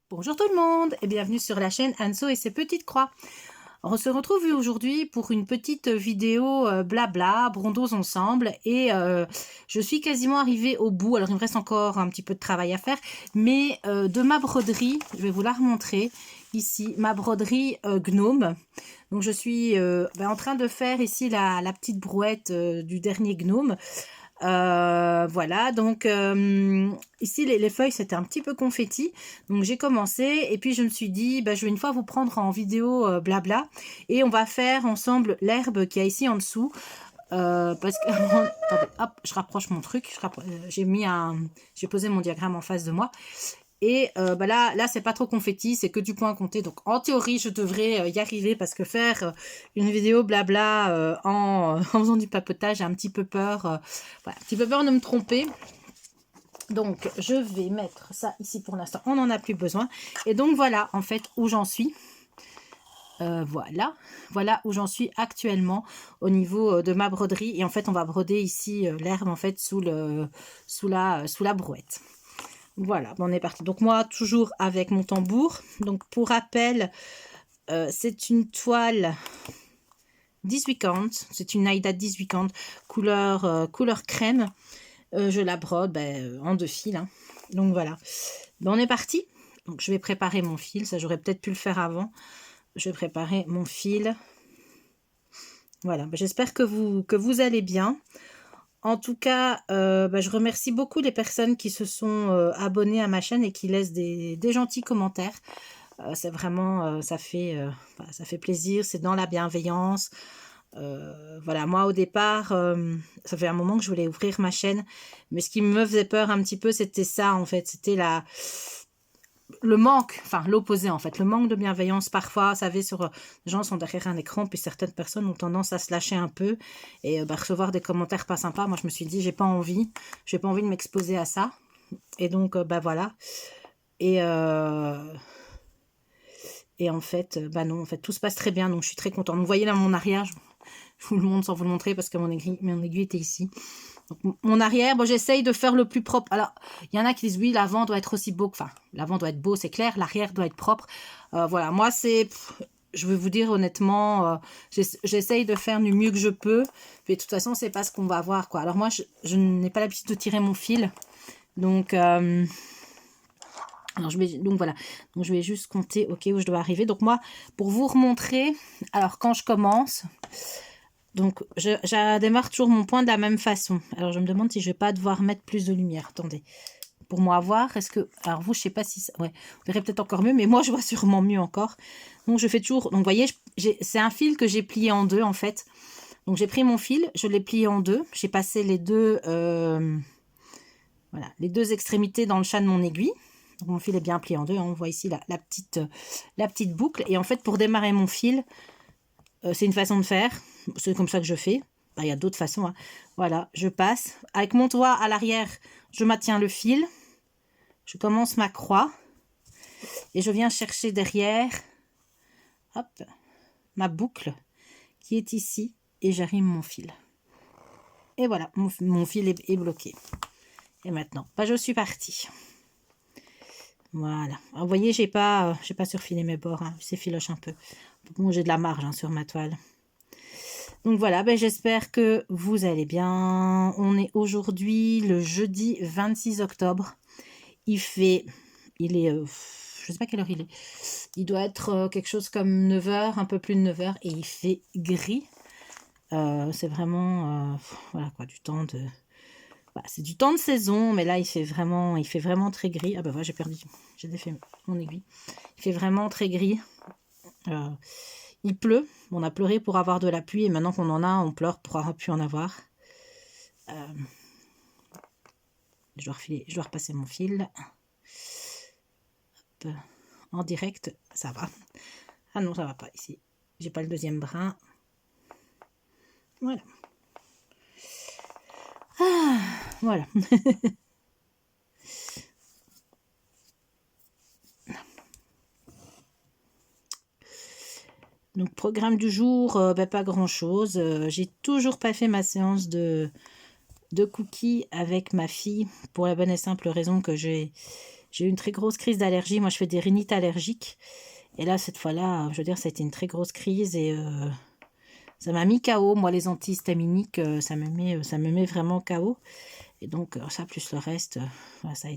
Bonjour tout le monde et bienvenue sur la chaîne Anso et ses petites croix. On se retrouve aujourd'hui pour une petite vidéo blabla, brondos ensemble et je suis quasiment arrivée au bout. Alors il me reste encore un petit peu de travail à faire, mais de ma broderie, je vais vous la remontrer ici, ma broderie gnome. Donc je suis en train de faire ici la petite brouette du dernier gnome. Voilà, donc ici les feuilles c'était un petit peu confetti, donc j'ai commencé et puis je me suis dit je vais une fois vous prendre en vidéo blabla et on va faire ensemble l'herbe qu'il y a ici en dessous parce que attendez, hop, je rapproche mon truc, j'ai posé mon diagramme en face de moi. Et là c'est pas trop confetti, c'est que du point compté. Donc en théorie, je devrais y arriver parce que faire une vidéo blabla en faisant du papotage, j'ai un petit peu peur. Voilà, un petit peu peur de me tromper. Donc je vais mettre ça ici pour l'instant. On n'en a plus besoin. Et donc voilà en fait où j'en suis. Voilà où j'en suis actuellement au niveau de ma broderie. Et en fait, on va broder ici l'herbe en fait sous la brouette. Voilà, on est parti. Donc moi, toujours avec mon tambour. Donc pour rappel, c'est une toile 1850. C'est une Aïda 1850, couleur crème. Je la brode en 2 fils. Hein. Donc voilà. On est parti. Donc je vais préparer mon fil. Ça, j'aurais peut-être pu le faire avant. Je vais préparer mon fil. Voilà, j'espère que vous allez bien. En tout cas, je remercie beaucoup les personnes qui se sont abonnées à ma chaîne et qui laissent des gentils commentaires. C'est vraiment, ça fait plaisir, c'est dans la bienveillance. Voilà, moi au départ, ça fait un moment que je voulais ouvrir ma chaîne, mais ce qui me faisait peur un petit peu, c'était ça en fait, c'était le manque, enfin l'opposé en fait, le manque de bienveillance parfois, vous savez, les gens sont derrière un écran, puis certaines personnes ont tendance à se lâcher un peu et recevoir des commentaires pas sympas. Moi je me suis dit j'ai pas envie de m'exposer à ça, et donc voilà, et en fait non, en fait tout se passe très bien, donc je suis très contente. Vous voyez là mon arrière, je vous le montre sans vous le montrer parce que mon aiguille était ici. Donc, mon arrière, j'essaye de faire le plus propre. Alors, il y en a qui disent oui, l'avant doit être aussi beau. Enfin, l'avant doit être beau, c'est clair. L'arrière doit être propre. Voilà, moi, je vais vous dire honnêtement, j'essaye de faire du mieux que je peux. Mais de toute façon, c'est pas ce qu'on va voir, quoi. Alors moi, je n'ai pas l'habitude de tirer mon fil. Donc, alors donc voilà. Donc, je vais juste compter, ok, où je dois arriver. Donc moi, pour vous remontrer, alors quand je commence... Donc, je démarre toujours mon point de la même façon. Alors, je me demande si je vais pas devoir mettre plus de lumière. Attendez. Pour moi, voir, est-ce que... Alors, vous, je sais pas si... Ouais, vous verrez peut-être encore mieux, mais moi, je vois sûrement mieux encore. Donc, je fais toujours... Donc, vous voyez, c'est un fil que j'ai plié en deux, en fait. Donc, j'ai pris mon fil, je l'ai plié en deux. J'ai passé les deux... Voilà, les deux extrémités dans le chat de mon aiguille. Donc, mon fil est bien plié en deux. Hein. On voit ici la petite boucle. Et en fait, pour démarrer mon fil... c'est une façon de faire, c'est comme ça que je fais. Il y a d'autres façons. Hein. Voilà, je passe. Avec mon doigt à l'arrière, je maintiens le fil. Je commence ma croix. Et je viens chercher derrière hop, ma boucle qui est ici. Et j'arrime mon fil. Et voilà, mon fil est bloqué. Et maintenant, je suis partie. Voilà. Alors, vous voyez, j'ai pas surfilé mes bords. Hein. C'est filoche un peu. Bon, j'ai de la marge hein, sur ma toile. Donc voilà, j'espère que vous allez bien. On est aujourd'hui le jeudi 26 octobre. Il est, je sais pas quelle heure il est. Il doit être quelque chose comme 9 h, un peu plus de 9 h. Et il fait gris. C'est vraiment, voilà quoi, du temps de... c'est du temps de saison, mais là il fait vraiment très gris. Ah voilà, j'ai défait mon aiguille. Il fait vraiment très gris. Il pleut, on a pleuré pour avoir de la pluie et maintenant qu'on en a, on pleure pour avoir pu en avoir. Je dois repasser mon fil. Hop. En direct, ça va. Ah non, ça va pas ici. J'ai pas le deuxième brin. Voilà. Ah, voilà. Donc, programme du jour, pas grand-chose. J'ai toujours pas fait ma séance de cookies avec ma fille pour la bonne et simple raison que j'ai j'ai eu une très grosse crise d'allergie. Moi, je fais des rhinites allergiques. Et là, cette fois-là, je veux dire, ça a été une très grosse crise et ça m'a mis KO. Moi, les antihistaminiques, ça me met vraiment KO. Et donc, ça, plus le reste, voilà, ça a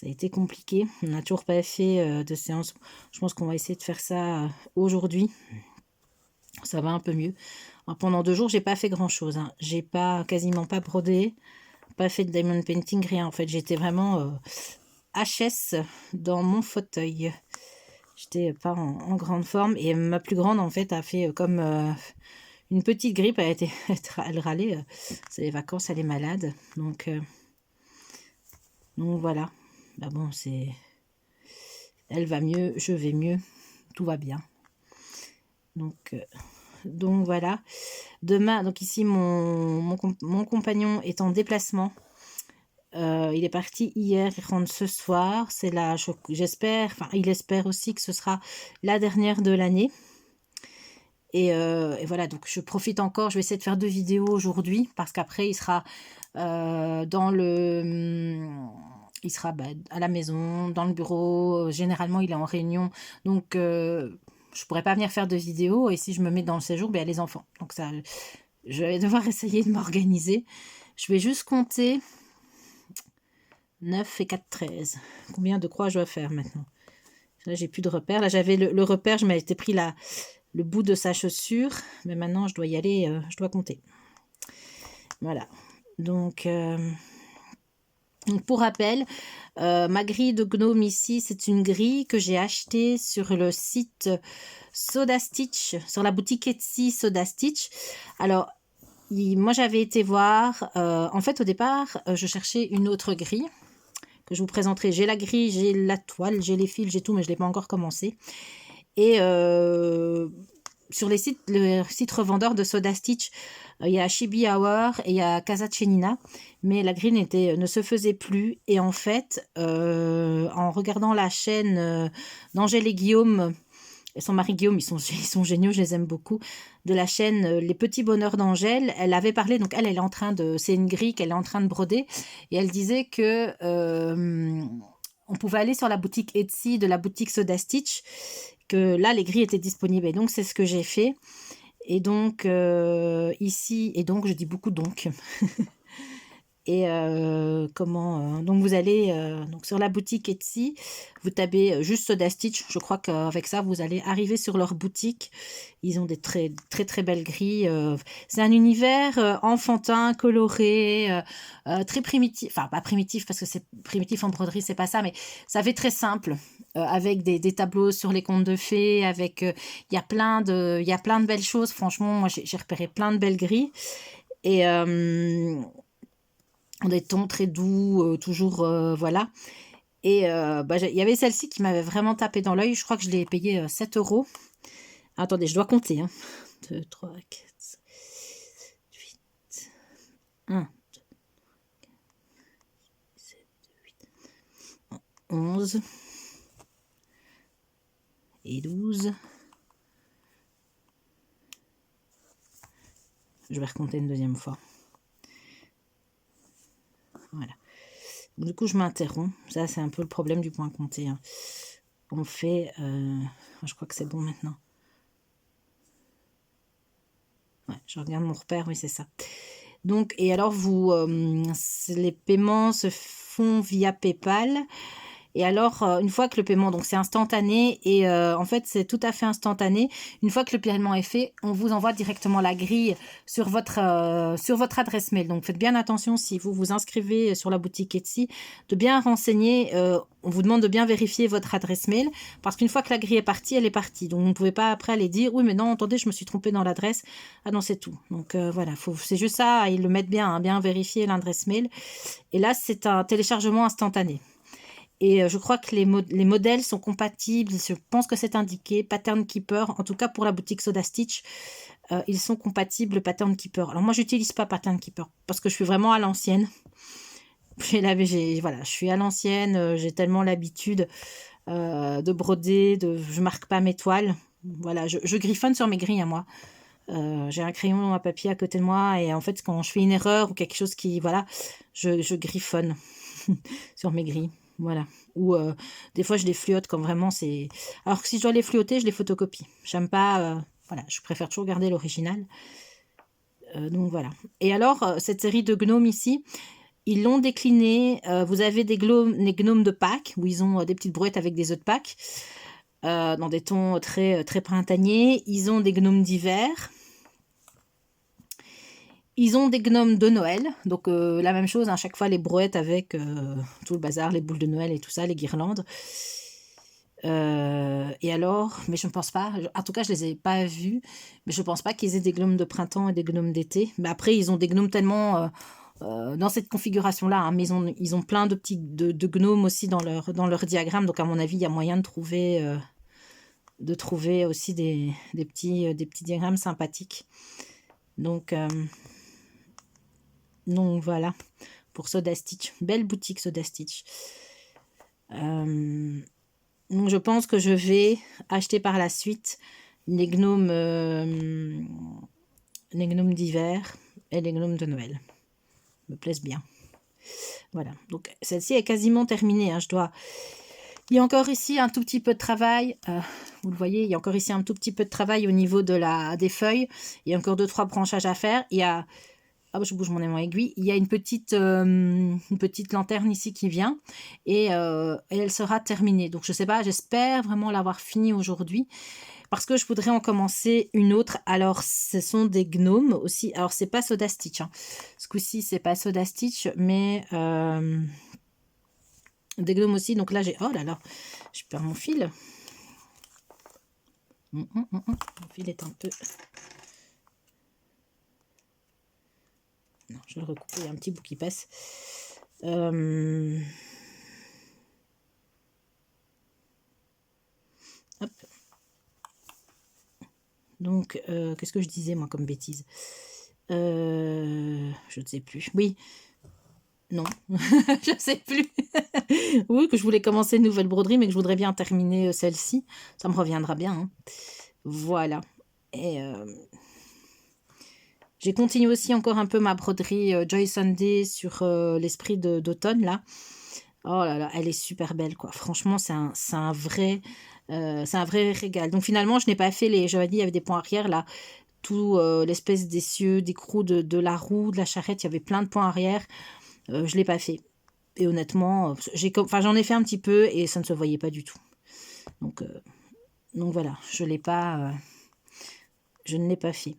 été compliqué. On n'a toujours pas fait de séance. Je pense qu'on va essayer de faire ça aujourd'hui. Ça va un peu mieux. Alors, pendant 2 jours, j'ai pas fait grand-chose. Hein. J'ai quasiment pas brodé, pas fait de diamond painting, rien. En fait, j'étais vraiment HS dans mon fauteuil. J'étais pas en grande forme. Et ma plus grande, en fait, a fait comme une petite grippe. Elle râlait. C'est les vacances, elle est malade. Donc voilà. Bah bon, elle va mieux, je vais mieux. Tout va bien. Donc voilà. Demain, donc ici, mon compagnon est en déplacement. Il est parti hier, il rentre ce soir. C'est là, j'espère, enfin, il espère aussi que ce sera la dernière de l'année. Et voilà, donc je profite encore. Je vais essayer de faire 2 vidéos aujourd'hui parce qu'après, il sera il sera à la maison, dans le bureau. Généralement, il est en réunion. Donc, je pourrais pas venir faire de vidéos. Et si je me mets dans le séjour, il y a les enfants. Donc, ça, je vais devoir essayer de m'organiser. Je vais juste compter 9 et 4, 13. Combien de croix je dois faire maintenant? Là, j'ai plus de repère. Là, j'avais le repère. Je m'étais pris le bout de sa chaussure. Mais maintenant, je dois y aller. Je dois compter. Voilà. Donc pour rappel, ma grille de gnome ici, c'est une grille que j'ai achetée sur le site Soda Stitch, sur la boutique Etsy Soda Stitch. Alors, moi j'avais été voir, en fait au départ, je cherchais une autre grille que je vous présenterai. J'ai la grille, j'ai la toile, j'ai les fils, j'ai tout, mais je ne l'ai pas encore commencé. Et sur le site revendeur de Soda Stitch, il y a Chibi Hour et il y a Casa Chenina, mais la grille ne se faisait plus. Et en fait, en regardant la chaîne d'Angèle et Guillaume, et son mari Guillaume, ils sont géniaux, je les aime beaucoup, de la chaîne Les Petits Bonheurs d'Angèle, elle avait parlé, donc elle est en train c'est une grille qu'elle est en train de broder, et elle disait que on pouvait aller sur la boutique Etsy de la boutique Soda Stitch, que là, les grilles étaient disponibles. Et donc, c'est ce que j'ai fait. Et donc, ici, et donc, je dis beaucoup donc. Et donc vous allez donc sur la boutique Etsy, vous tapez juste Soda Stitch. Je crois qu'avec ça, vous allez arriver sur leur boutique. Ils ont des très très très belles grilles. C'est un univers enfantin, coloré, très primitif. Enfin, pas primitif parce que c'est primitif en broderie, c'est pas ça, mais ça fait très simple. Avec des tableaux sur les contes de fées, avec il y a plein de belles choses. Franchement, moi j'ai repéré plein de belles grilles. Et des tons très doux, toujours, voilà. Et il y avait celle-ci qui m'avait vraiment tapé dans l'œil. Je crois que je l'ai payée 7 euros. Attendez, je dois compter. Hein. 2, 3, 4, 8, 1, 2, 7, 8, 11 et 12. Je vais recompter une deuxième fois. Voilà. Du coup, je m'interromps. Ça, c'est un peu le problème du point compté. Hein. On fait... je crois que c'est bon maintenant. Ouais, je regarde mon repère. Oui, c'est ça. Donc, et alors, les paiements se font via PayPal. Et alors, une fois que le paiement, donc c'est instantané, et en fait, c'est tout à fait instantané. Une fois que le paiement est fait, on vous envoie directement la grille sur votre adresse mail. Donc, faites bien attention si vous vous inscrivez sur la boutique Etsy, de bien renseigner. On vous demande de bien vérifier votre adresse mail, parce qu'une fois que la grille est partie, elle est partie. Donc, vous ne pouvez pas après aller dire, oui, mais non, attendez, je me suis trompée dans l'adresse. Ah non, c'est tout. Donc, voilà, c'est juste ça, ils le mettent bien, hein, bien vérifier l'adresse mail. Et là, c'est un téléchargement instantané. Et je crois que les modèles sont compatibles. Je pense que c'est indiqué. Pattern Keeper, en tout cas pour la boutique Soda Stitch, ils sont compatibles Pattern Keeper. Alors moi, j'utilise pas Pattern Keeper parce que je suis vraiment à l'ancienne. Voilà, je suis à l'ancienne. J'ai tellement l'habitude de broder. Je marque pas mes toiles. Voilà, je griffonne sur mes grilles à moi. J'ai un crayon à papier à côté de moi et en fait, quand je fais une erreur ou quelque chose qui... Voilà, je griffonne. sur mes grilles. Voilà. Ou des fois, je les fluote comme vraiment c'est... Alors que si je dois les fluoter, je les photocopie. J'aime pas... voilà, je préfère toujours garder l'original. Donc voilà. Et alors, cette série de gnomes ici, ils l'ont décliné. Vous avez des gnomes de Pâques, où ils ont des petites brouettes avec des œufs de Pâques, dans des tons très, très printaniers. Ils ont des gnomes d'hiver. Ils ont des gnomes de Noël, donc la même chose, hein, chaque fois les brouettes avec tout le bazar, les boules de Noël et tout ça, les guirlandes. Et alors, mais je ne pense pas, en tout cas je les ai pas vus, mais je ne pense pas qu'ils aient des gnomes de printemps et des gnomes d'été. Mais après, ils ont des gnomes tellement dans cette configuration-là, hein, mais ils ont plein de petits de gnomes aussi dans leur diagramme, donc à mon avis, il y a moyen de trouver aussi des petits diagrammes sympathiques. Donc voilà, pour Soda Stitch. Belle boutique Soda Stitch. Donc je pense que je vais acheter par la suite les gnomes d'hiver et les gnomes de Noël. Me plaisent bien. Voilà, donc celle-ci est quasiment terminée. Hein. Il y a encore ici un tout petit peu de travail. Vous le voyez, il y a encore ici un tout petit peu de travail au niveau des feuilles. Il y a encore 2-3 branchages à faire. Il y a... je bouge mon aimant aiguille. Il y a une petite lanterne ici qui vient et elle sera terminée. Donc je sais pas, j'espère vraiment l'avoir fini aujourd'hui parce que je voudrais en commencer une autre. Alors ce sont des gnomes aussi. Alors c'est pas Soda Stitch. Hein. Ce coup-ci c'est pas Soda Stitch, mais des gnomes aussi. Donc là j'ai... Oh là là, je perds mon fil. Mon fil est un peu... Non, je vais le recouper, il y a un petit bout qui passe. Hop. Donc, qu'est-ce que je disais, moi, comme bêtise je ne sais plus. Oui. Non. Je ne sais plus. Oui, que je voulais commencer une nouvelle broderie, mais que je voudrais bien terminer celle-ci. Ça me reviendra bien. Hein. Voilà. Et... j'ai continué aussi encore un peu ma broderie Joy Sunday sur l'esprit d'automne, là. Oh là là, elle est super belle, quoi. Franchement, c'est un vrai régal. Donc finalement, je n'ai pas fait j'avais dit, il y avait des points arrière, là. Tout l'espèce d'essieu, d'écrou de la roue, de la charrette, il y avait plein de points arrière. Je ne l'ai pas fait. Et honnêtement, j'en ai fait un petit peu et ça ne se voyait pas du tout. Donc voilà, je ne l'ai pas... je ne l'ai pas fait.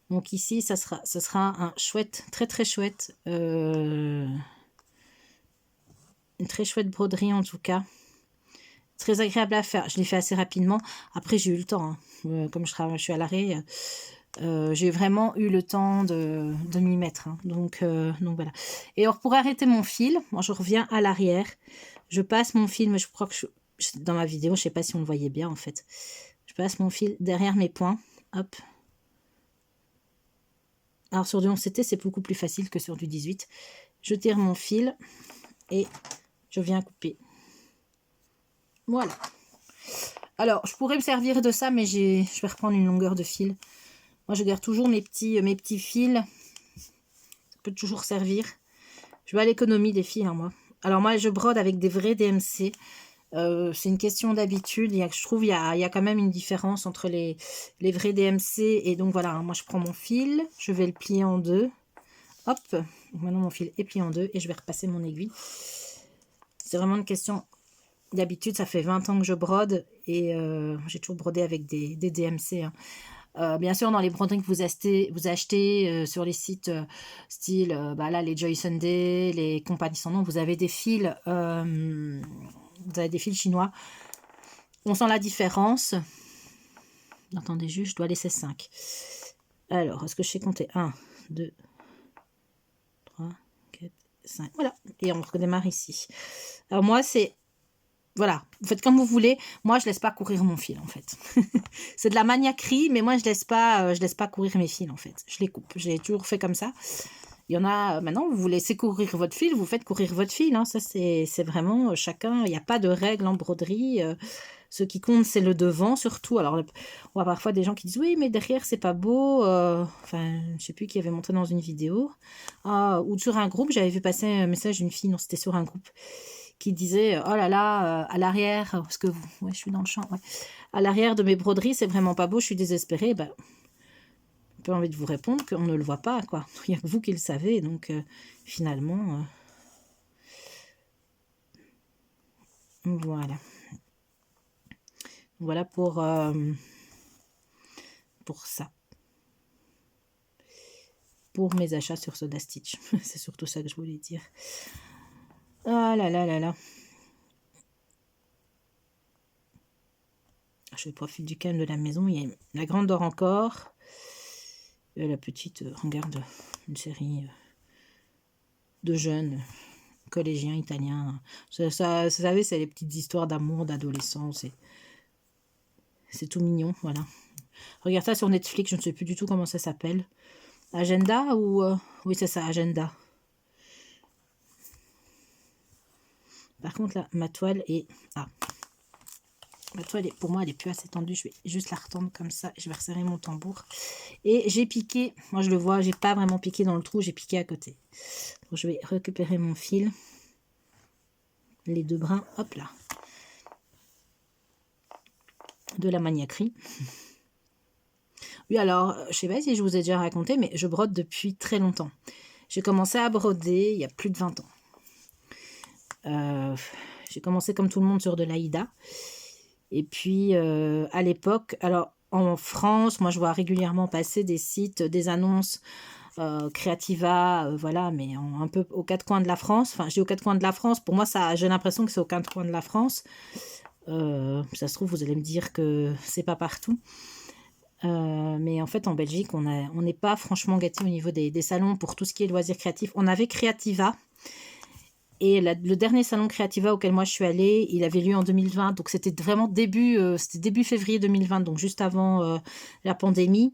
Donc ici, ça sera un chouette, très très chouette, une très chouette broderie en tout cas. Très agréable à faire. Je l'ai fait assez rapidement. Après, j'ai eu le temps. Hein. Comme je suis à l'arrêt, j'ai vraiment eu le temps de m'y mettre. Hein. Donc voilà. Et alors, pour arrêter mon fil, moi, je reviens à l'arrière. Je passe mon fil, mais je crois que dans ma vidéo, je ne sais pas si on le voyait bien en fait. Je passe mon fil derrière mes points. Hop. Alors sur du 11CT, c'est beaucoup plus facile que sur du 18. Je tire mon fil et je viens couper. Voilà. Alors, je pourrais me servir de ça, mais je vais reprendre une longueur de fil. Moi, je garde toujours mes petits fils. Ça peut toujours servir. Je vais à l'économie des fils, hein, moi. Alors moi, je brode avec des vrais DMC. C'est une question d'habitude. Je trouve qu'il y a quand même une différence entre les vrais DMC. Et donc voilà, hein, moi je prends mon fil, je vais le plier en deux. Hop, donc maintenant mon fil est plié en deux et je vais repasser mon aiguille. C'est vraiment une question d'habitude. Ça fait 20 ans que je brode et j'ai toujours brodé avec des DMC. Hein. Bien sûr, dans les broderies que vous achetez sur les sites style là, les Joy Sunday, les compagnies sans nom, vous avez des fils... vous avez des fils chinois. On sent la différence. Attendez juste, je dois laisser 5. Alors, est-ce que je sais compter 1, 2, 3, 4, 5. Voilà. Et on redémarre ici. Alors moi, c'est... Voilà. Vous faites comme vous voulez. Moi, je laisse pas courir mon fil, en fait. C'est de la maniaquerie, mais moi, je laisse pas courir mes fils, en fait. Je les coupe. J'ai toujours fait comme ça. Il y en a, maintenant, vous laissez courir votre fil, vous faites courir votre fil. Hein. Ça, c'est vraiment chacun. Il n'y a pas de règle en broderie. Ce qui compte, c'est le devant surtout. Alors, on voit parfois des gens qui disent oui, mais derrière, c'est pas beau. Enfin, je sais plus qui avait montré dans une vidéo. Ou sur un groupe, j'avais vu passer un message d'une fille, non, c'était sur un groupe, qui disait oh là là, à l'arrière, parce que ouais, je suis dans le champ, ouais. À l'arrière de mes broderies, c'est vraiment pas beau, je suis désespérée. Ben, j'ai pas envie de vous répondre qu'on ne le voit pas, quoi. Il n'y a que vous qui le savez, donc finalement, voilà. Voilà pour ça. Pour mes achats sur Soda Stitch. C'est surtout ça que je voulais dire. Ah là là là là. Je profite du calme de la maison. Il y a la grande dort encore. La petite regarde une série de jeunes collégiens italiens. Ça, vous savez, c'est les petites histoires d'amour, d'adolescence. C'est tout mignon, voilà. Regarde ça sur Netflix, je ne sais plus du tout comment ça s'appelle. Agenda ou... Oui, c'est ça, Agenda. Par contre, là, ma toile est... Ma toile, pour moi, elle est plus assez tendue. Je vais juste la retendre comme ça. Je vais resserrer mon tambour. Et j'ai piqué. Moi, je le vois. J'ai pas vraiment piqué dans le trou. J'ai piqué à côté. Donc, je vais récupérer mon fil. Les deux brins. Hop là. De la maniaquerie. Oui, alors, je sais pas si je vous ai déjà raconté, mais je brode depuis très longtemps. J'ai commencé à broder il y a plus de 20 ans. J'ai commencé comme tout le monde sur de l'Aïda. Et puis, à l'époque, alors en France, moi je vois régulièrement passer des sites, des annonces Creativa, voilà, mais un peu aux quatre coins de la France. Enfin, je dis aux quatre coins de la France, pour moi, ça, j'ai l'impression que c'est aux quatre coins de la France. Ça se trouve, vous allez me dire que c'est pas partout. Mais en fait, en Belgique, on n'est pas franchement gâté au niveau des salons pour tout ce qui est loisirs créatifs. On avait Creativa. Et le dernier salon Creativa auquel moi je suis allée, il avait lieu en 2020. Donc c'était vraiment c'était début février 2020, donc juste avant la pandémie.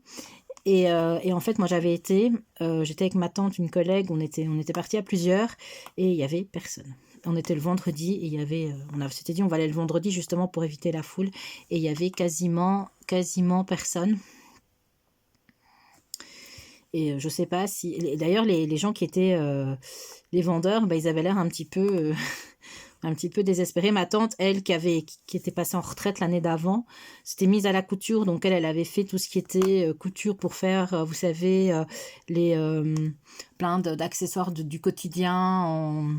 Et en fait, moi j'avais j'étais avec ma tante, une collègue, on était partis à plusieurs et il y avait personne. On était le vendredi et il y avait, on s'était dit on va aller le vendredi justement pour éviter la foule et il y avait quasiment personne. Et je sais pas si... D'ailleurs, les gens qui étaient les vendeurs, bah, ils avaient l'air un petit peu désespérés. Ma tante, elle, qui était passée en retraite l'année d'avant, s'était mise à la couture. Donc, elle avait fait tout ce qui était couture pour faire, vous savez, les plein d'accessoires du quotidien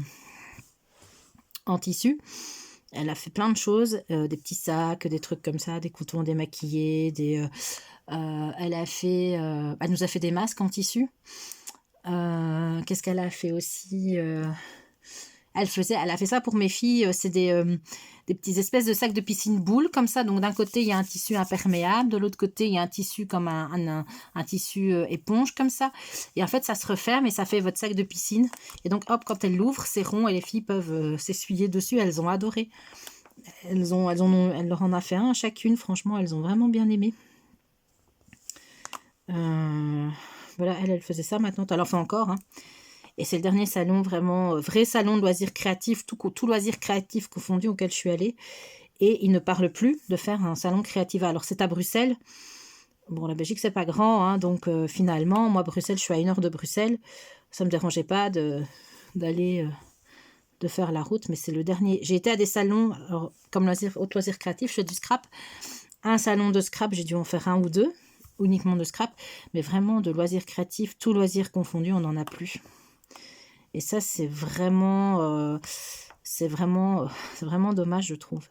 en tissu. Elle a fait plein de choses, des petits sacs, des trucs comme ça, des coutons démaquillés, elle nous a fait des masques en tissu. Qu'est-ce qu'elle a fait aussi elle a fait ça pour mes filles. C'est des petites espèces de sacs de piscine boules comme ça. Donc d'un côté il y a un tissu imperméable, de l'autre côté il y a un tissu comme un tissu éponge comme ça. Et en fait ça se referme et ça fait votre sac de piscine. Et donc hop, quand elle l'ouvre, c'est rond et les filles peuvent s'essuyer dessus. Elles ont adoré. Elle leur en a fait un chacune. Franchement, elles ont vraiment bien aimé. Voilà, elle faisait ça maintenant. Elle en fait encore. Hein. Et c'est le dernier salon, vraiment, vrai salon de loisirs créatifs, tout loisir créatif confondu auquel je suis allée. Et il ne parle plus de faire un salon Creativa. Alors, c'est à Bruxelles. Bon, la Belgique, c'est pas grand. Hein, donc, finalement, moi, Bruxelles, je suis à 1 heure de Bruxelles. Ça me dérangeait pas d'aller... de faire la route, mais c'est le dernier. J'ai été à des salons, alors, comme autre loisir créatif, je fais du scrap. Un salon de scrap, j'ai dû en faire un ou deux, uniquement de scrap, mais vraiment de loisirs créatifs, tout loisirs confondus, on n'en a plus. Et ça, c'est vraiment dommage, je trouve.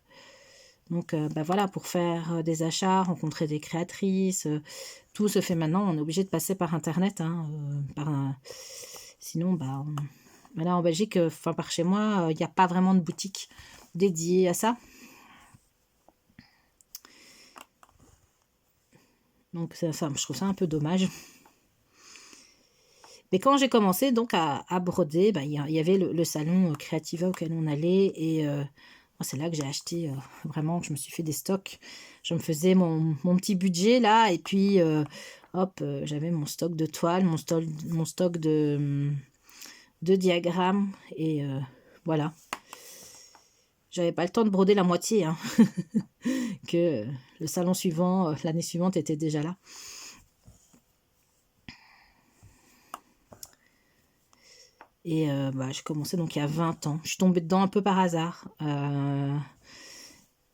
Donc, voilà, pour faire des achats, rencontrer des créatrices, tout se fait maintenant. On est obligé de passer par Internet. Hein, sinon, là, en Belgique, par chez moi, il n'y a pas vraiment de boutique dédiée à ça. Donc, ça, je trouve ça un peu dommage. Mais quand j'ai commencé donc à broder, il y avait le salon Creativa auquel on allait. Et c'est là que j'ai acheté, vraiment, je me suis fait des stocks. Je me faisais mon petit budget là. Et puis, j'avais mon stock de toiles, mon stock de diagrammes. Et voilà. j'avais pas le temps de broder la moitié, hein, que le salon suivant, l'année suivante était déjà là. Et j'ai commencé donc il y a 20 ans. Je suis tombée dedans un peu par hasard.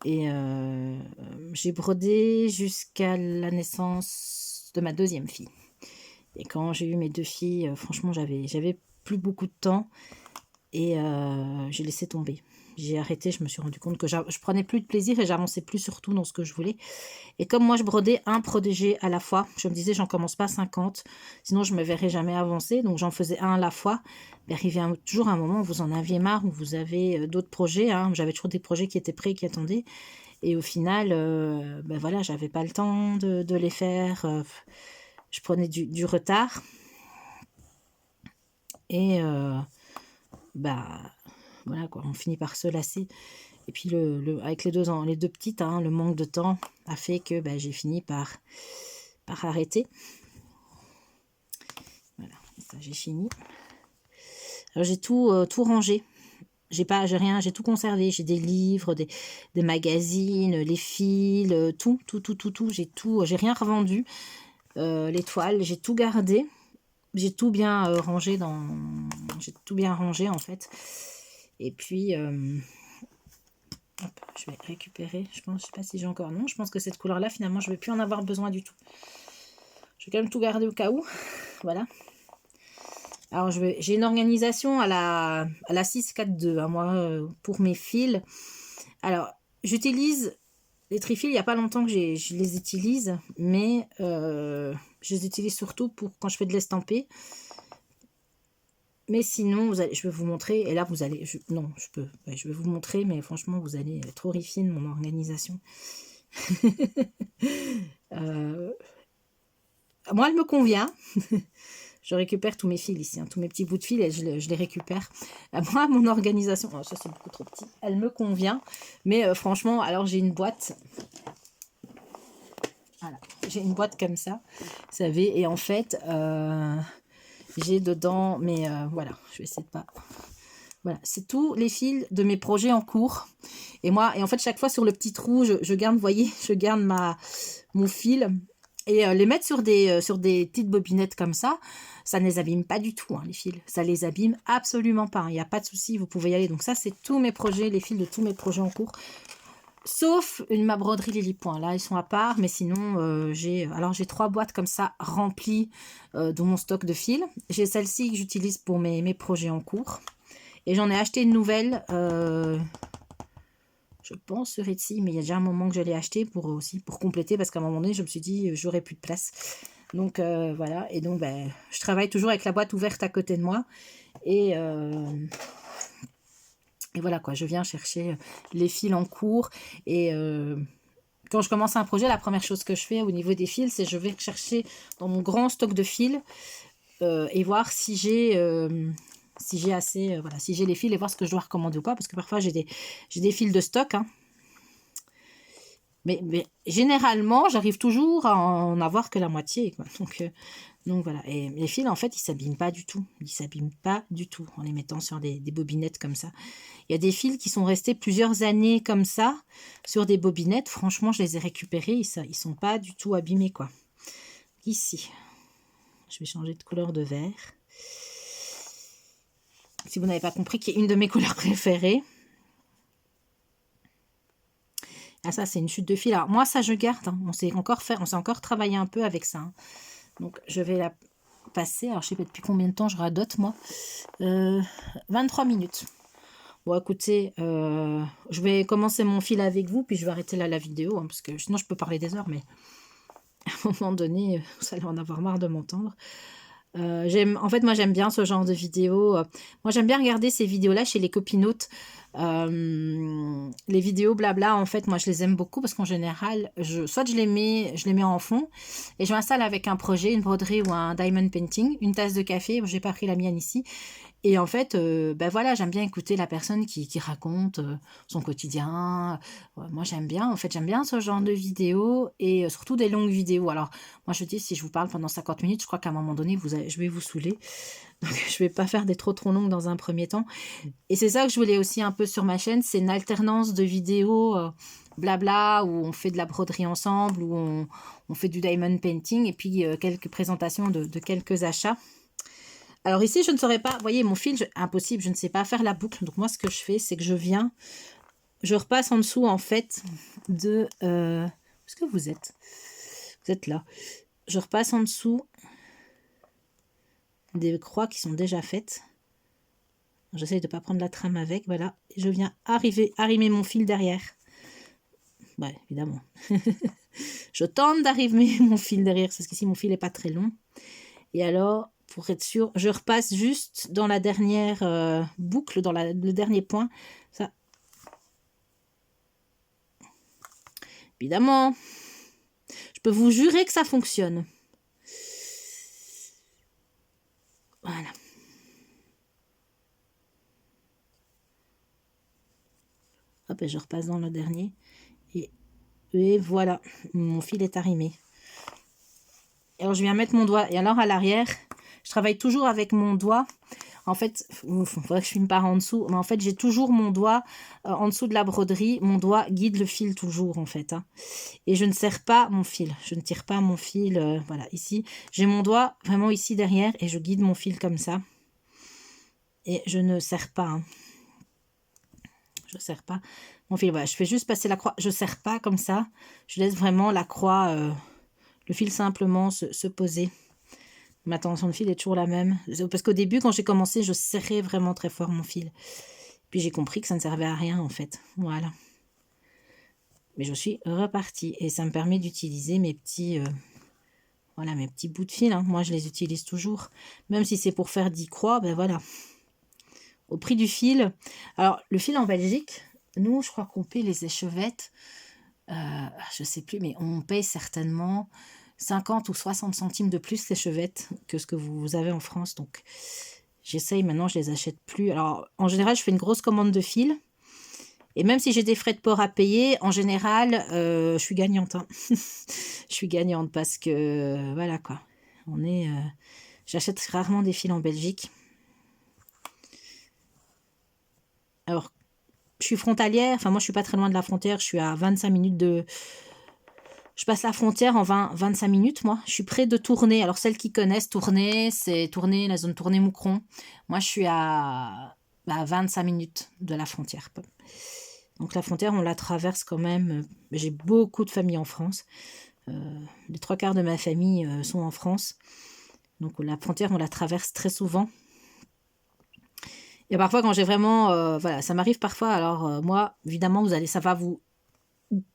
J'ai brodé jusqu'à la naissance de ma deuxième fille. Et quand j'ai eu mes 2 filles, franchement, j'avais plus beaucoup de temps et j'ai laissé tomber. J'ai arrêté, je me suis rendu compte que je prenais plus de plaisir et j'avançais plus surtout dans ce que je voulais. Et comme moi, je brodais un protégé à la fois, je me disais, j'en commence pas 50, sinon je me verrais jamais avancer. Donc j'en faisais un à la fois. Mais arrivait toujours un moment où vous en aviez marre, où vous avez d'autres projets. Hein. J'avais toujours des projets qui étaient prêts, qui attendaient. Et au final, voilà, j'avais pas le temps de les faire. Je prenais du retard. Et voilà quoi, on finit par se lasser. Et puis avec les deux petites, hein, le manque de temps a fait que j'ai fini par arrêter. Voilà, ça j'ai fini. Alors j'ai tout rangé. J'ai rien, j'ai tout conservé. J'ai des livres, des magazines, les fils, tout. J'ai rien revendu. Les toiles, j'ai tout gardé. J'ai tout bien rangé j'ai tout bien rangé en fait. Et puis je vais récupérer, je sais pas si j'ai encore, non, je pense que cette couleur là finalement je vais plus en avoir besoin du tout. Je vais quand même tout garder au cas où. Voilà. Alors j'ai une organisation à la 6-4-2 hein, moi pour mes fils. Alors j'utilise les trifils, il n'y a pas longtemps que je les utilise, mais je les utilise surtout pour quand je fais de l'estampé. Mais sinon, je vais vous montrer, et là vous allez, je vais vous montrer, mais franchement vous allez être horrifié de mon organisation. Moi elle me convient. Je récupère tous mes fils ici, hein, tous mes petits bouts de fil et je les récupère. Moi, mon organisation, ça c'est beaucoup trop petit, elle me convient. Mais franchement, alors j'ai une boîte. Voilà, j'ai une boîte comme ça, vous savez, et en fait, j'ai dedans, mais voilà, je vais essayer de pas... Voilà, c'est tous les fils de mes projets en cours. Et en fait, chaque fois sur le petit trou, je garde, vous voyez, je garde mon fil. Et les mettre sur des petites bobinettes comme ça ne les abîme pas du tout, hein, les fils. Ça les abîme absolument pas. Il n'y a pas de souci, vous pouvez y aller. Donc ça, c'est tous mes projets, les fils de tous mes projets en cours. Sauf ma broderie Lily Point. Là, ils sont à part. Mais sinon, j'ai 3 boîtes comme ça remplies de mon stock de fils. J'ai celle-ci que j'utilise pour mes projets en cours. Et j'en ai acheté une nouvelle... je pense sur Etsy, mais il y a déjà un moment que je l'ai acheté pour compléter, parce qu'à un moment donné, je me suis dit, j'aurais plus de place. Donc, voilà. Et donc, je travaille toujours avec la boîte ouverte à côté de moi. Et voilà, quoi. Je viens chercher les fils en cours. Et quand je commence un projet, la première chose que je fais au niveau des fils, c'est je vais chercher dans mon grand stock de fils et voir si j'ai assez, voilà, si j'ai les fils et voir ce que je dois recommander ou pas, parce que parfois j'ai des fils de stock, hein. Mais généralement, j'arrive toujours à en avoir que la moitié, quoi. Donc voilà. Et les fils, en fait, ils s'abîment pas du tout. Ils s'abîment pas du tout en les mettant sur des bobinettes comme ça. Il y a des fils qui sont restés plusieurs années comme ça sur des bobinettes. Franchement, je les ai récupérés. Ils sont pas du tout abîmés, quoi. Ici, je vais changer de couleur de vert. Si vous n'avez pas compris, qui est une de mes couleurs préférées. Ah, ça, c'est une chute de fil. Alors, moi, ça, je garde. Hein. On s'est encore travaillé un peu avec ça. Hein. Donc, je vais la passer. Alors, je sais pas depuis combien de temps je radote, moi. 23 minutes. Bon, écoutez, je vais commencer mon fil avec vous, puis je vais arrêter là la vidéo, hein, parce que sinon, je peux parler des heures, mais à un moment donné, vous allez en avoir marre de m'entendre. En fait, moi, j'aime bien ce genre de vidéos. Moi, j'aime bien regarder ces vidéos-là chez les copinotes. Les vidéos blabla, en fait, moi, je les aime beaucoup parce qu'en général, soit je les mets en fond et je m'installe avec un projet, une broderie ou un diamond painting, une tasse de café. J'ai pas pris la mienne ici. Et en fait, ben voilà, j'aime bien écouter la personne qui raconte son quotidien. Moi, j'aime bien, en fait, j'aime bien ce genre de vidéos et surtout des longues vidéos. Alors, moi, je dis, si je vous parle pendant 50 minutes, je crois qu'à un moment donné, je vais vous saouler. Donc, je vais pas faire des trop longues dans un premier temps. Et c'est ça que je voulais aussi un peu sur ma chaîne, c'est une alternance de vidéos blabla, où on fait de la broderie ensemble, où on fait du diamond painting, et puis quelques présentations de quelques achats. Alors ici, je ne saurais pas, vous voyez, mon fil, impossible, je ne sais pas faire la boucle. Donc moi, ce que je fais, c'est que je repasse en dessous, en fait, de... où est-ce que vous êtes? Vous êtes là. Je repasse en dessous des croix qui sont déjà faites. J'essaye de ne pas prendre la trame avec, voilà. Et je viens arrimer mon fil derrière. Ouais, évidemment. Je tente d'arrimer mon fil derrière, parce qu'ici, mon fil n'est pas très long. Et alors, pour être sûr, je repasse juste dans la dernière boucle, dans le dernier point. Ça. Évidemment, je peux vous jurer que ça fonctionne. Voilà. Hop, et je repasse dans le dernier. Et voilà, mon fil est arrimé. Alors, je viens mettre mon doigt. Et alors, à l'arrière, je travaille toujours avec mon doigt. En fait, il faudrait que je filme par en dessous. Mais en fait, j'ai toujours mon doigt en dessous de la broderie. Mon doigt guide le fil toujours, en fait. Hein. Et je ne serre pas mon fil. Je ne tire pas mon fil. Voilà, ici. J'ai mon doigt vraiment ici derrière. Et je guide mon fil comme ça. Et je ne serre pas. Hein. Je ne serre pas mon fil. Voilà, je fais juste passer la croix. Je ne serre pas comme ça. Je laisse vraiment la croix... le fil simplement se poser. Ma tension de fil est toujours la même. Parce qu'au début, quand j'ai commencé, je serrais vraiment très fort mon fil. Puis j'ai compris que ça ne servait à rien, en fait. Voilà. Mais je suis repartie. Et ça me permet d'utiliser mes petits... voilà, mes petits bouts de fil. Hein. Moi, je les utilise toujours. Même si c'est pour faire 10 croix, ben voilà. Au prix du fil. Alors, le fil en Belgique, nous, je crois qu'on paie les échevettes. Je ne sais plus, mais on paye certainement 50 ou 60 centimes de plus l'échevette que ce que vous avez en France. Donc, j'essaye maintenant, je les achète plus. Alors, en général, je fais une grosse commande de fil. Et même si j'ai des frais de port à payer, en général, je suis gagnante. Hein. Je suis gagnante parce que, voilà quoi. J'achète rarement des fils en Belgique. Alors, je suis frontalière. Enfin, moi, je suis pas très loin de la frontière. Je suis à 25 minutes de... Je passe la frontière en 25 minutes, moi. Je suis près de Tournai. Alors, celles qui connaissent Tournai, c'est Tournai, la zone Tournai-Moucron. Moi, je suis à 25 minutes de la frontière. Donc, la frontière, on la traverse quand même. J'ai beaucoup de familles en France. Les 3/4 de ma famille sont en France. Donc, la frontière, on la traverse très souvent. Et parfois, quand j'ai vraiment... voilà, ça m'arrive parfois. Alors, moi, évidemment, ça va vous...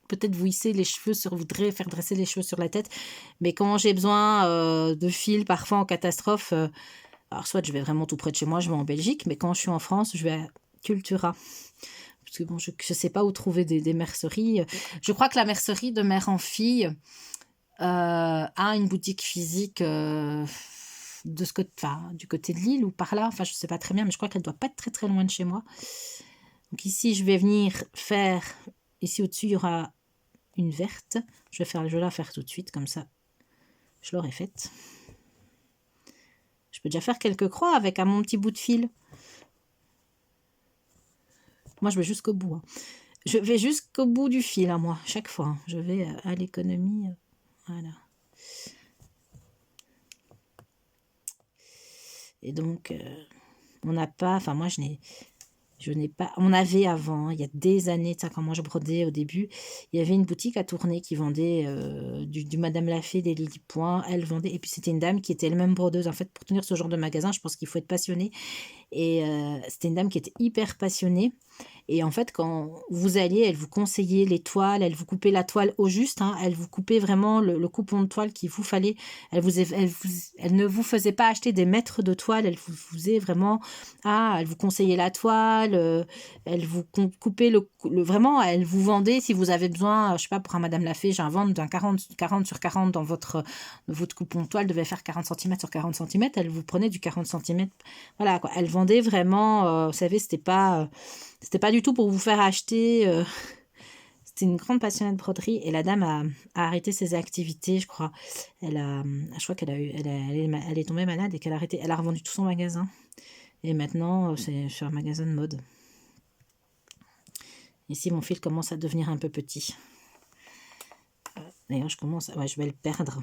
peut-être vous hisser les cheveux vous voudrez faire dresser les cheveux sur la tête, mais quand j'ai besoin de fil parfois en catastrophe, alors soit je vais vraiment tout près de chez moi, je vais en Belgique, mais quand je suis en France, je vais à Cultura, parce que bon, je ne sais pas où trouver des merceries. Je crois que la mercerie de mère en fille a une boutique physique de ce côté, du côté de Lille ou par là, enfin je ne sais pas très bien, mais je crois qu'elle ne doit pas être très très loin de chez moi. Donc ici je vais venir faire, ici au-dessus il y aura une verte. Je vais la faire tout de suite, comme ça, je l'aurai faite. Je peux déjà faire quelques croix avec mon petit bout de fil. Moi, je vais jusqu'au bout. Hein. Je vais jusqu'au bout du fil, hein, moi, chaque fois. Hein. Je vais à l'économie. Voilà. Et donc, on n'a pas... Enfin, moi, je n'ai pas... On avait avant, il y a des années, quand moi je brodais au début, il y avait une boutique à Tournai qui vendait du Madame Lafay, des Lily Point. Elle vendait... Et puis c'était une dame qui était elle-même brodeuse. En fait, pour tenir ce genre de magasin, je pense qu'il faut être passionné. Et c'était une dame qui était hyper passionnée. Et en fait, quand vous alliez, elle vous conseillait les toiles, elle vous coupait la toile au juste, hein, elle vous coupait vraiment le coupon de toile qu'il vous fallait. Elle ne vous faisait pas acheter des mètres de toile, elle vous faisait vraiment, elle vous conseillait la toile, elle vous coupait vraiment, elle vous vendait si vous avez besoin, je sais pas, pour un Madame Lafay, j'invente d'un 40 sur 40 dans votre coupon de toile devait faire 40 cm sur 40 cm, elle vous prenait du 40 cm. Voilà, quoi. Elle vendait vraiment, vous savez, c'était pas du tout pour vous faire acheter. C'était une grande passionnée de broderie et la dame a arrêté ses activités, je crois. Je crois qu'elle a eu, elle est tombée malade et qu'elle a arrêté. Elle a revendu tout son magasin. Et maintenant, c'est sur un magasin de mode. Ici, mon fil commence à devenir un peu petit. D'ailleurs, je vais le perdre.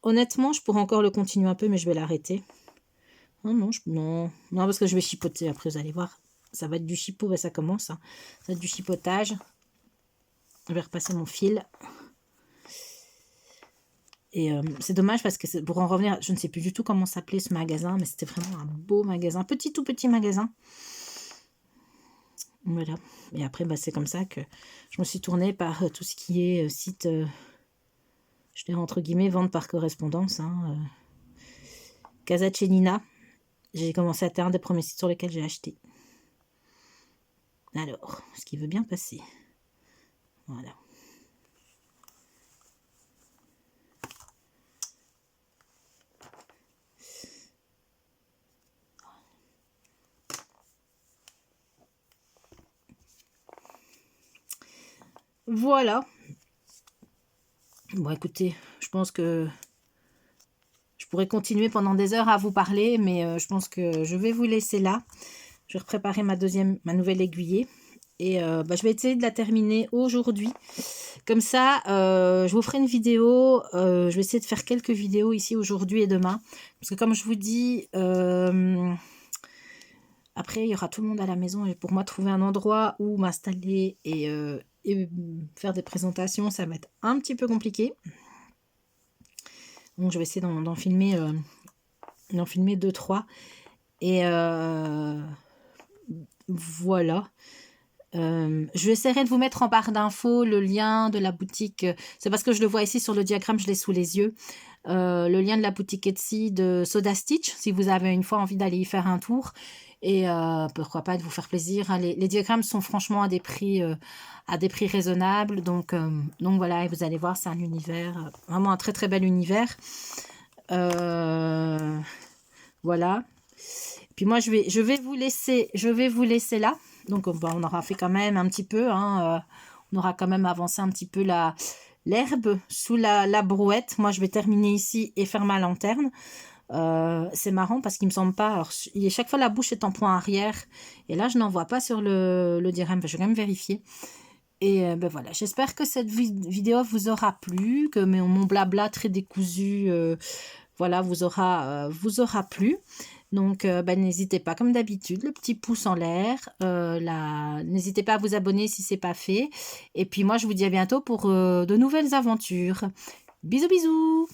Honnêtement, je pourrais encore le continuer un peu, mais je vais l'arrêter. Non, parce que je vais chipoter. Après, vous allez voir, ça va être du chipot, ça commence. Hein. Ça va être du chipotage. Je vais repasser mon fil. Et c'est dommage parce que pour en revenir, je ne sais plus du tout comment s'appelait ce magasin, mais c'était vraiment un beau magasin, tout petit magasin. Voilà. Et après, c'est comme ça que je me suis tournée par tout ce qui est site, je dirais entre guillemets, vente par correspondance. Hein, Casa Cenina. J'ai commencé à être un des premiers sites sur lesquels j'ai acheté. Alors, ce qui veut bien passer. Voilà. Voilà. Bon, écoutez, je pense que je pourrais continuer pendant des heures à vous parler, mais je pense que je vais vous laisser là. Je vais préparer ma nouvelle aiguillée. Et je vais essayer de la terminer aujourd'hui. Comme ça, je vous ferai une vidéo. Je vais essayer de faire quelques vidéos ici aujourd'hui et demain. Parce que comme je vous dis, après, il y aura tout le monde à la maison. Et pour moi, trouver un endroit où m'installer et faire des présentations, ça va être un petit peu compliqué. Donc, je vais essayer d'en filmer 2-3. Et voilà. Je essaierai de vous mettre en barre d'infos le lien de la boutique. C'est parce que je le vois ici sur le diagramme, je l'ai sous les yeux. Le lien de la boutique Etsy de Soda Stitch, si vous avez une fois envie d'aller y faire un tour. Et pourquoi pas de vous faire plaisir. Hein. Les diagrammes sont franchement à des prix raisonnables. Donc voilà, et vous allez voir, c'est un univers, vraiment un très très bel univers. Voilà. Puis moi, je vais vous laisser là. Donc, on aura fait quand même un petit peu. Hein, on aura quand même avancé un petit peu l'herbe sous la brouette. Moi, je vais terminer ici et faire ma lanterne. C'est marrant parce qu'il me semble pas. Alors, chaque fois, la bouche est en point arrière. Et là, je n'en vois pas sur le diagramme. Je vais quand même vérifier. Et voilà, j'espère que cette vidéo vous aura plu, que mon blabla très décousu voilà, vous aura plu. Donc, n'hésitez pas, comme d'habitude, le petit pouce en l'air. N'hésitez pas à vous abonner si ce n'est pas fait. Et puis moi, je vous dis à bientôt pour de nouvelles aventures. Bisous, bisous!